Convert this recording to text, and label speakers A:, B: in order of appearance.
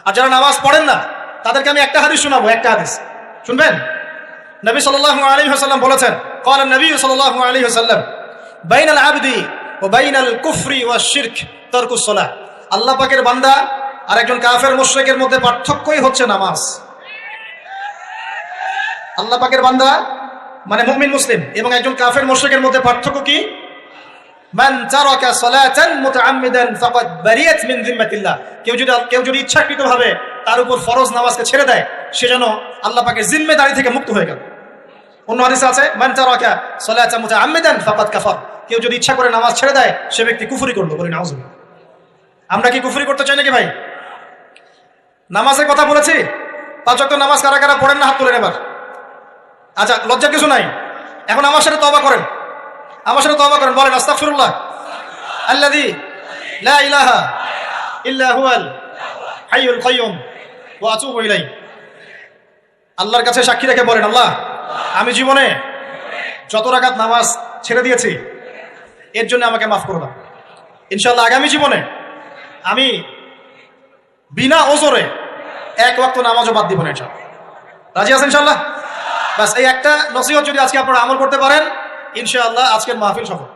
A: আর যারা নামাজ পড়েন না তাদেরকে আমি একটা হাদিস শোনাবো, একটা হাদিস শুনবেন। নবী সাল্লাল্লাহু আলাইহি ওয়াসাল্লাম বলেছেন, ক্বালা নবী সাল্লাল্লাহু আলাইহি ওয়াসাল্লাম, বাইনাল আবদি ওয়া বাইনাল কুফরি ওয়াশ শিরক তারকুস সালাহ। আল্লাহ পাকের বান্দা আর একজন কাফের মুশরিকের মধ্যে পার্থক্যই হচ্ছে নামাজ। আল্লাহ পাকের বান্দা মানে মুমিন মুসলিম এবং একজন কাফের মুশরিকের মধ্যে পার্থক্য কি? মান তারাকা সালাতান মুতাআম্মিদান ফাকাদ বারিয়াত মিন যিম্মাতিল্লাহ। কেউ যদি ইচ্ছাকৃতভাবে তার উপর ফরজ নামাজকে ছেড়ে দেয়, সে যেন আল্লাহ পাকের জিম্মেদারি থেকে মুক্ত হয়ে গেল। অন্য হাদিসে আছে, মান তারাকা সালাতান মুতাআম্মিদান ফাকাদ কাফার। কেউ যদি ইচ্ছা করে নামাজ ছেড়ে দেয়, সে ব্যক্তি কুফরি করলো। বলি নাউজুবিল্লাহ। আমরা কি কুফরি করতে চাই নাকি ভাই? নামাজের কথা বলেছি, 5 ওয়াক্ত নামাজ কারা কারা পড়েন না হাত তুলেন এবার। আচ্ছা, লজ্জার কিছু নাই। এখন আমার সাথে তওবা করেন, আমার সাথে তওবা করেন, বলেন আস্তাগফিরুল্লাহ আল্লাযী লা ইলাহা ইল্লা হুয়াল হাইয়ুল কাইয়্যুম ওয়া আতুবু ইলাইহি। আল্লাহর কাছে সাক্ষী রেখে বলেন, আল্লাহ, আমি জীবনে যত রাকাত নামাজ ছেড়ে দিয়েছি এর জন্য আমাকে মাফ করে দাও। ইনশাআল্লাহ আগামী জীবনে আমি বিনা ওজরে 1 ওয়াক্ত নামাজও বাদ দিব না ইনশাআল্লাহ। রাজি আছেন ইনশাআল্লাহ? বাস এই একটা নসিহত যদি আজকে আপনারা আমল করতে পারেন, ইনশাআল্লাহ আজকের মাহফিল সফল।